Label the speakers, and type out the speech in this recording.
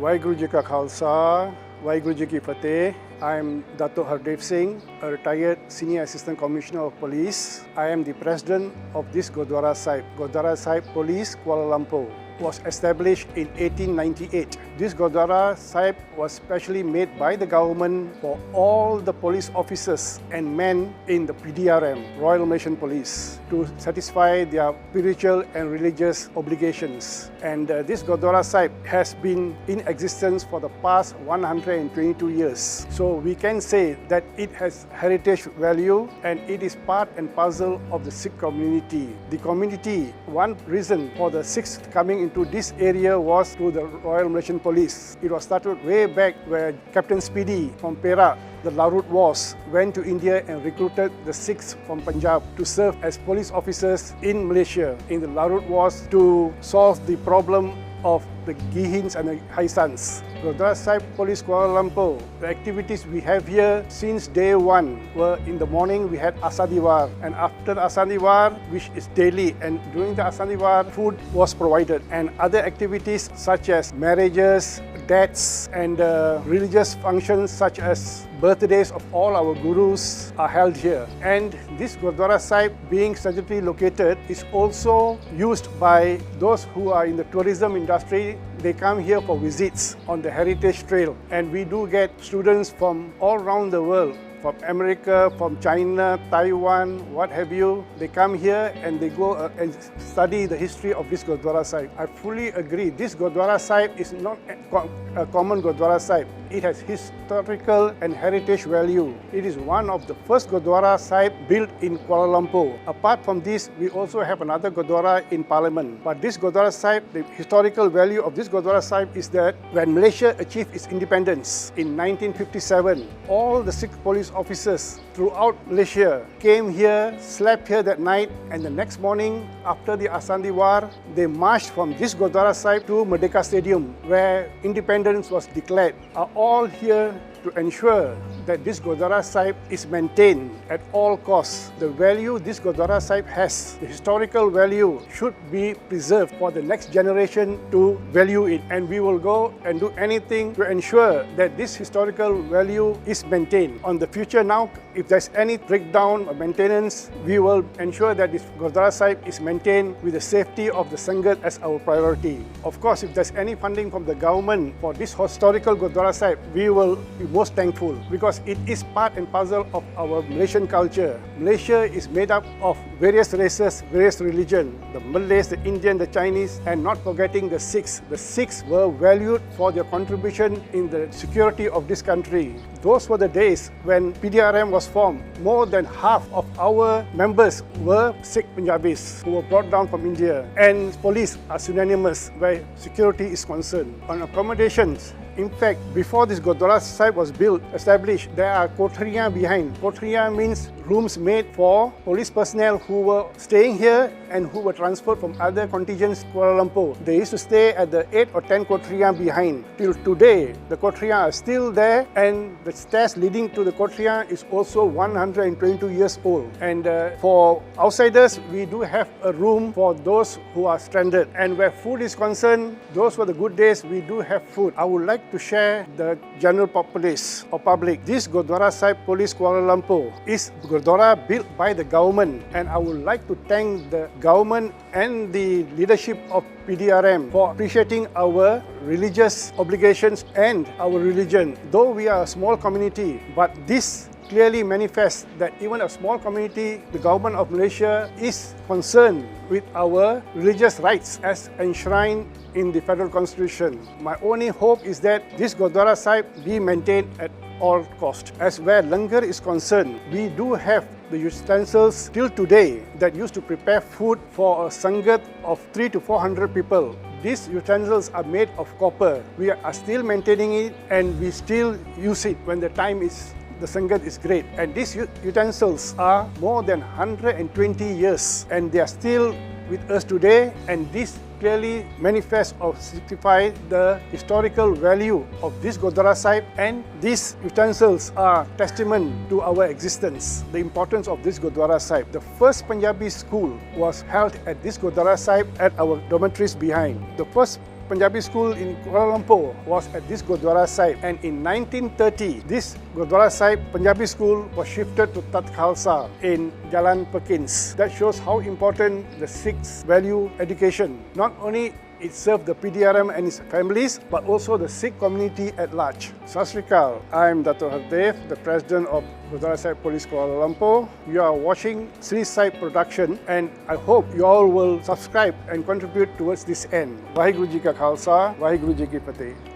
Speaker 1: Waheguru Ji Ka Khalsa, Waheguru Ji Ki Fateh. I am Dato Hardev Singh, a retired Senior Assistant Commissioner of Police. I am the President of this Gurdwara Sahib. Gurdwara Sahib Police, Kuala Lumpur was established in 1898. This Gurdwara Sahib was specially made by the government for all the police officers and men in the PDRM, Royal Malaysian Police, to satisfy their spiritual and religious obligations. And this Gurdwara Sahib has been in existence for the past 122 years. So we can say that it has heritage value and it is part and parcel of the Sikh community. The community, one reason for the Sikhs coming into this area was through the Royal Malaysian Police. It was started way back where Captain Speedy from Perak, the Larut Wars, went to India and recruited the Sikhs from Punjab to serve as police officers in Malaysia in the Larut Wars to solve the problem of the Gihins and the Haisans. Gurdwara Sahib Police Kuala Lumpur, the activities we have here since day one were in the morning we had Asadiwar, and after Asadiwar, which is daily, and during the Asadiwar food was provided, and other activities such as marriages, deaths and religious functions such as birthdays of all our gurus are held here. And this Gurdwara Sahib, being strategically located, is also used by those who are in the tourism industry. They come here for visits on the Heritage Trail, and we do get students from all around the world, from America, from China, Taiwan, what have you. They come here and they go and study the history of this Gurdwara Sahib. I fully agree, this Gurdwara Sahib is not a common Gurdwara Sahib. It has historical and heritage value. It is one of the first Gurdwara Sahib built in Kuala Lumpur. Apart from this, we also have another Gurdwara in Parliament. But this Gurdwara Sahib, the historical value of this Gurdwara Sahib is that when Malaysia achieved its independence in 1957, all the Sikh police officers throughout Malaysia came here, slept here that night, and the next morning after the Asadiwar, they marched from this Gurdwara Sahib to Merdeka Stadium where independence was declared. Are all here to ensure that this Gurdwara Sahib is maintained at all costs. The value this Gurdwara Sahib has, the historical value, should be preserved for the next generation to value it. And we will go and do anything to ensure that this historical value is maintained. On the future now, if there's any breakdown or maintenance, we will ensure that this Gurdwara Sahib is maintained with the safety of the Sangat as our priority. Of course, if there's any funding from the government for this historical Gurdwara Sahib, we will be most thankful because it is part and parcel of our Malaysian culture. Malaysia is made up of various races, various religions, the Malays, the Indian, the Chinese, and not forgetting the Sikhs. The Sikhs were valued for their contribution in the security of this country. Those were the days when PDRM was formed. More than half of our members were Sikh Punjabis who were brought down from India, and police are synonymous where security is concerned. On accommodations, in fact, before this Gurdwara Sahib was built, established, there are kothariyan behind. Kothariyan means rooms made for police personnel who were staying here and who were transferred from other contingents to Kuala Lumpur. They used to stay at the 8 or 10 kothariyan behind. Till today, the kothariyan are still there, and the stairs leading to the kothariyan is also 122 years old. And for outsiders, we do have a room for those who are stranded. And where food is concerned, those were the good days, we do have food. I would like to share the general populace or public. This Gurdwara Sahib Police Kuala Lumpur is Gurdwara built by the government, and I would like to thank the government and the leadership of PDRM for appreciating our religious obligations and our religion. Though we are a small community, but this clearly manifests that even a small community, the government of Malaysia is concerned with our religious rights as enshrined in the Federal Constitution. My only hope is that this Gurdwara Sahib be maintained at all cost. As where langar is concerned, we do have the utensils till today that used to prepare food for a sangat of 300 to 400 people. These utensils are made of copper. We are still maintaining it, and we still use it when the time is the sangat is great. And these utensils are more than 120 years, and they are still with us today, and this clearly manifests or signifies the historical value of this Gurdwara Sahib, and these utensils are testament to our existence, the importance of this Gurdwara Sahib. The first Punjabi school was held at this Gurdwara Sahib at our dormitories behind. The first Punjabi school in Kuala Lumpur was at this Gurdwara Sahib, and in 1930, this Gurdwara Sahib Punjabi school was shifted to Tat Khalsa in Jalan Perkins. That shows how important the Sikhs value education. Not only it served the PDRM and its families, but also the Sikh community at large. Sat Sri Akal, I am Dato' Hardev, the President of Gurdwara Sahib Police Kuala Lumpur. You are watching Sri Sahib production, and I hope you all will subscribe and contribute towards this end. Vaheguru Ji Ka Khalsa, Vaheguru Ji Ki Fateh.